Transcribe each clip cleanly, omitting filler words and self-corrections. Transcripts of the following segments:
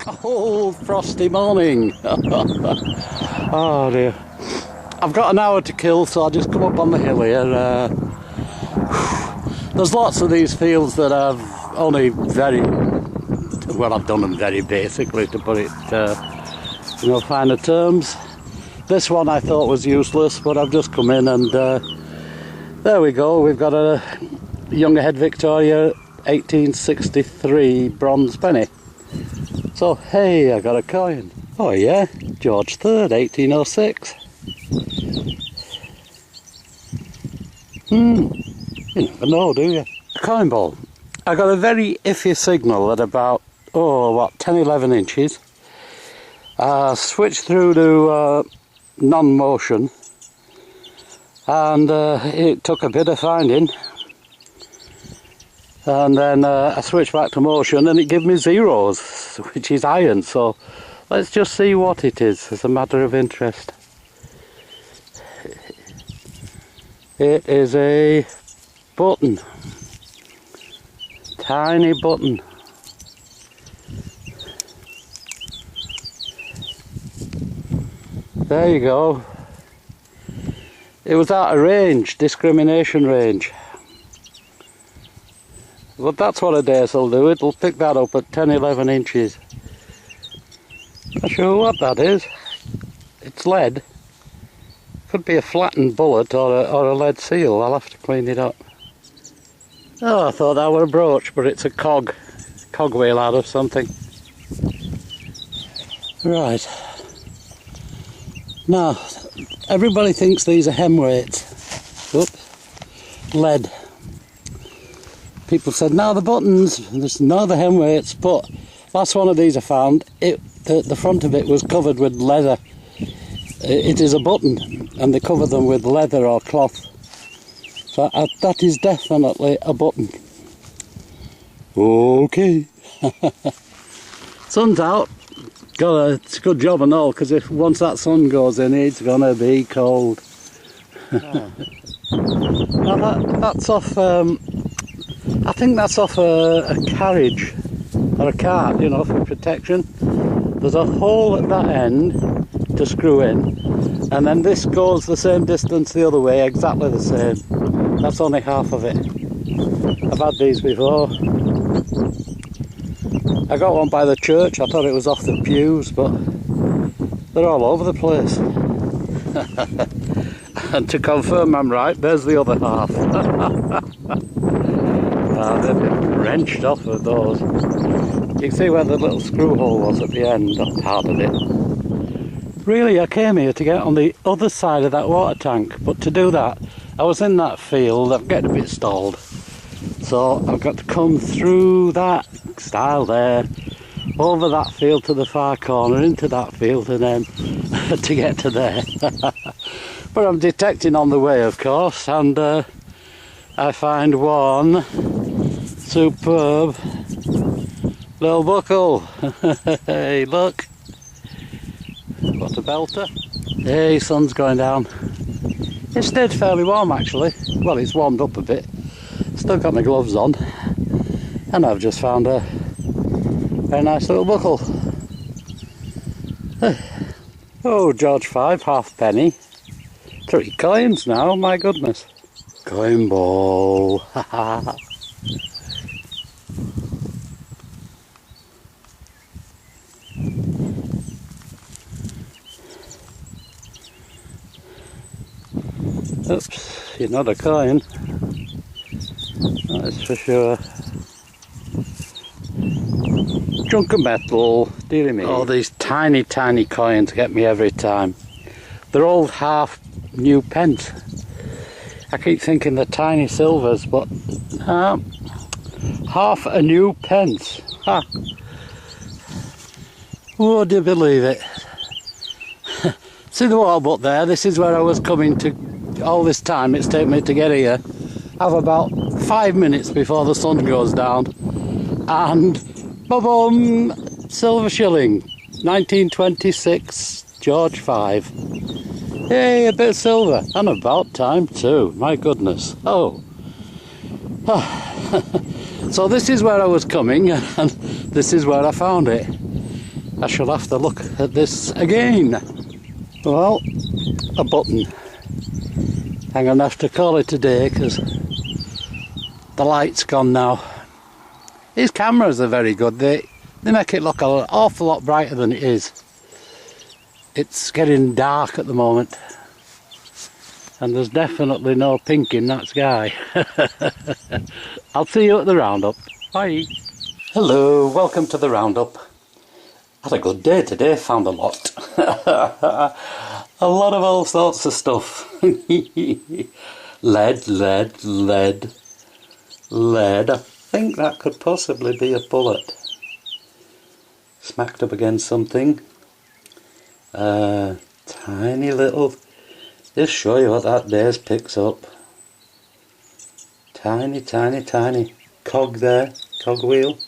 Cold, frosty morning. Oh dear. I've got an hour to kill, so I'll just come up on the hill here. There's lots of these fields that I've only I've done them very basically, to put it finer terms. This one I thought was useless, but I've just come in and there we go. We've got a Youngerhead Victoria 1863 bronze penny. So hey, I got a coin. Oh yeah, George III, 1806. You never know, do you? A coin ball. I got a very iffy signal at about 10-11 inches. Switched through to non-motion, and it took a bit of finding, and then I switched back to motion and it gave me zeros, which is iron. So let's just see what it is as a matter of interest. It is a button, tiny button. There you go. It was out of range, discrimination range. But that's what a dace will do. It'll pick that up at 10-11 inches. Not sure what that is. It's lead. Could be a flattened bullet or a lead seal. I'll have to clean it up. Oh, I thought that were a brooch, but it's a cogwheel out of something. Right. Now, everybody thinks these are hem weights. Oops. Lead. People said, no, the buttons, there's no, the hem weights, but last one of these I found, the front of it was covered with leather. It is a button, and they cover them with leather or cloth. So that is definitely a button. Okay. Sun's out. It's a good job and all, because if once that sun goes in, it's gonna be cold. Oh. Now that's off. I think that's off a carriage or a cart, you know, for protection. There's a hole at that end to screw in, and then this goes the same distance the other way, exactly the same. That's only half of it. I've had these before. I got one by the church. I thought it was off the pews, but they're all over the place. And to confirm I'm right, there's the other half. They've been wrenched off with those. You can see where the little screw hole was at the end, or part of it. Really, I came here to get on the other side of that water tank, but to do that, I was in that field. I'm getting a bit stalled. So I've got to come through that stile there, over that field to the far corner, into that field, and then to get to there. But I'm detecting on the way, of course, and I find one superb little buckle. Hey, look. What a belter. Hey, sun's going down. It stayed fairly warm, actually. Well, it's warmed up a bit. Still got my gloves on. And I've just found a very nice little buckle. Oh, George V, halfpenny. 3 coins now, my goodness. Coin ball. Ha. Oops, you're not a coin. That's for sure. Chunk of metal, dearie me. Oh, these tiny, tiny coins get me every time. They're all half new pence. I keep thinking they're tiny silvers, but half a new pence. Ha! Would you believe it? See the water butt there? This is where I was coming to. All this time it's taken me to get here. I've about 5 minutes before the sun goes down, and boom, silver shilling, 1926, George V. Hey, a bit of silver, and about time too. My goodness. Oh. So this is where I was coming, and this is where I found it. I shall have to look at this again. Well, a button. I'm going to have to call it a day because the light's gone now. These cameras are very good. They make it look an awful lot brighter than it is. It's getting dark at the moment. And there's definitely no pink in that sky. I'll see you at the roundup. Bye. Hello, welcome to the roundup. Had a good day today, found a lot. A lot of all sorts of stuff. Lead. I think that could possibly be a bullet. Smacked up against something. Tiny little... Just show you what that Deus picks up. Tiny cog there, cog wheel.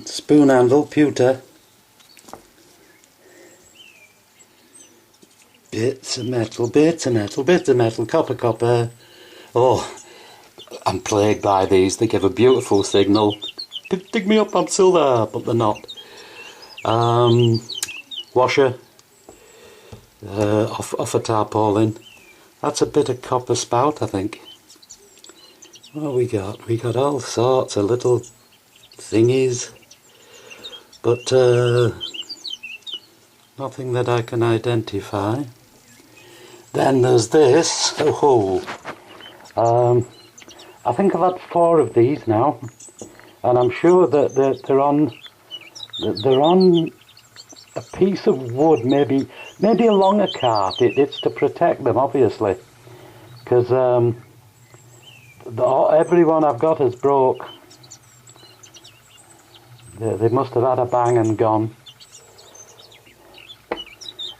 Spoon handle, pewter. Bits of metal, copper. Oh, I'm plagued by these. They give a beautiful signal. Dig me up, I'm silver, but they're not. Washer off a tarpaulin. That's a bit of copper spout, I think. What we got? We got all sorts of little thingies, but nothing that I can identify. Then there's this. I think I've had 4 of these now, and I'm sure that they're on a piece of wood, maybe along a cart. It's to protect them, obviously, because every one I've got has broke. They must have had a bang and gone.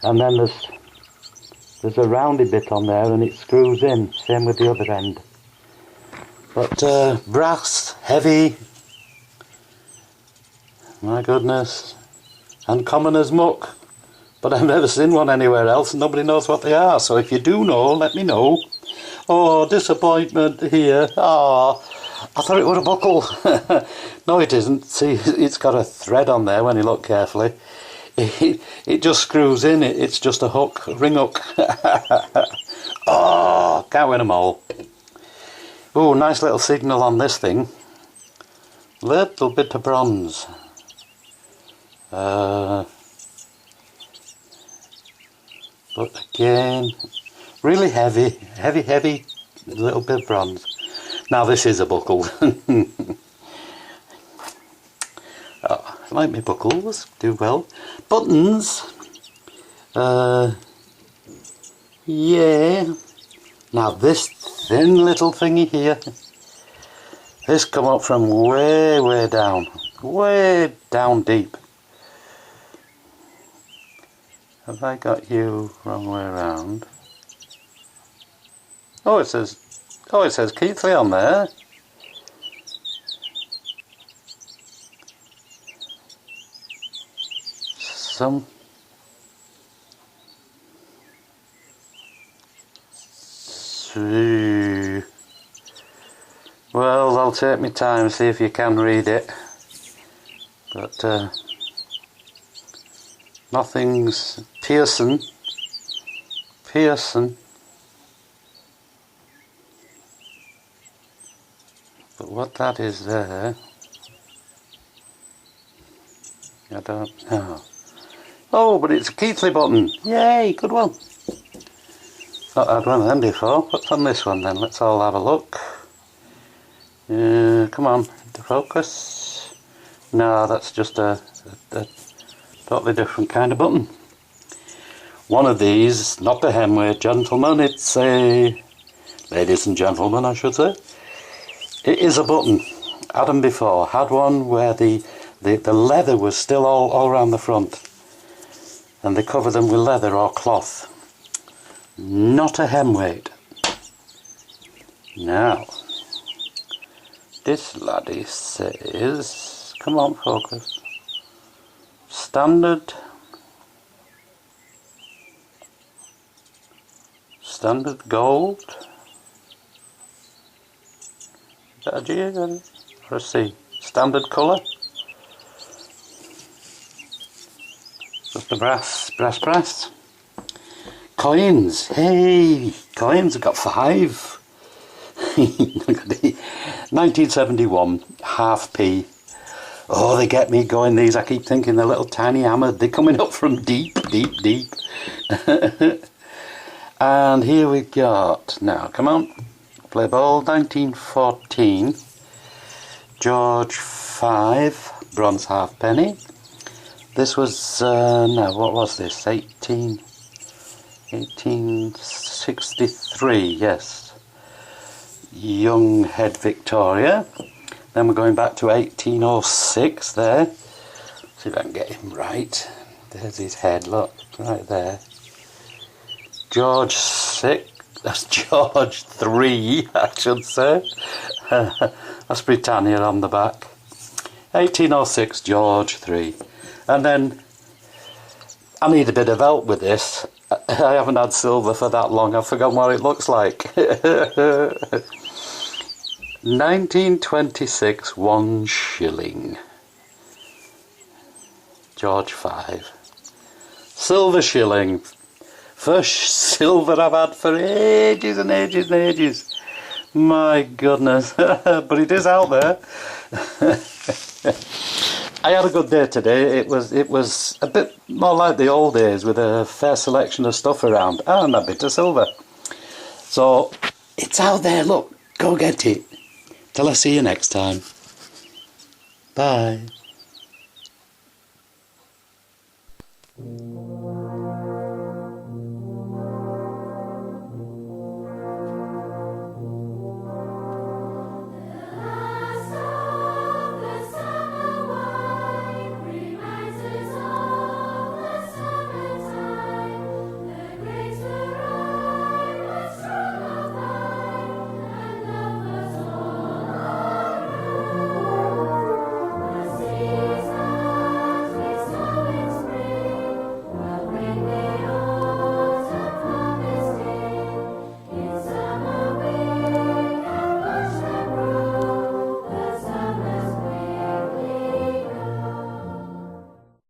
And then there's a roundy bit on there and it screws in, same with the other end. But brass, heavy, my goodness, and common as muck. But I've never seen one anywhere else and nobody knows what they are, so if you do know, let me know. Oh, disappointment here. Oh, I thought it was a buckle. No, it isn't. See, it's got a thread on there when you look carefully. It just screws in. It's just a hook, ring hook. Oh, can't win them all. Oh, nice little signal on this thing. Little bit of bronze. But again, really heavy, little bit of bronze. Now this is a buckle. Oh, I like my buckles, do well. Buttons, yeah. Now this thin little thingy here, this come up from way down deep. Have I got you wrong way around? Oh, it says Keithley on there. Well, I'll take my time, see if you can read it. But nothing's Pearson. But what that is there, I don't know. Oh, but it's a Keithley button. Yay, good one. Not had one of them before. What's on this one then? Let's all have a look. Come on, to focus. No, that's just a totally different kind of button. One of these, not the Hemway gentleman, it's a... ladies and gentlemen, I should say. It is a button. Had them before. Had one where the leather was still all around the front. And they cover them with leather or cloth. Not a hem weight. Now, this laddie says, come on, focus. Standard gold. Is that a G or a C? standard colour. Just the brass. Coins, hey, coins, I've got 5. 1971, half p. Oh, they get me going, these. I keep thinking they're little tiny hammered. They're coming up from deep. And here we got, now, come on, play ball, 1914, George 5, bronze halfpenny. This was, no, what was this, 1863, yes. Young Head Victoria. Then we're going back to 1806 there. See if I can get him right. There's his head, look, right there. George 6, that's George 3, I should say. That's Britannia on the back. 1806, George 3. And then, I need a bit of help with this. I haven't had silver for that long, I've forgotten what it looks like. 1926, 1 shilling. George 5. Silver shilling. First silver I've had for ages and ages and ages. My goodness. But it is out there. I had a good day today. It was a bit more like the old days with a fair selection of stuff around and a bit of silver. So it's out there, look, go get it. Till I see you next time. Bye.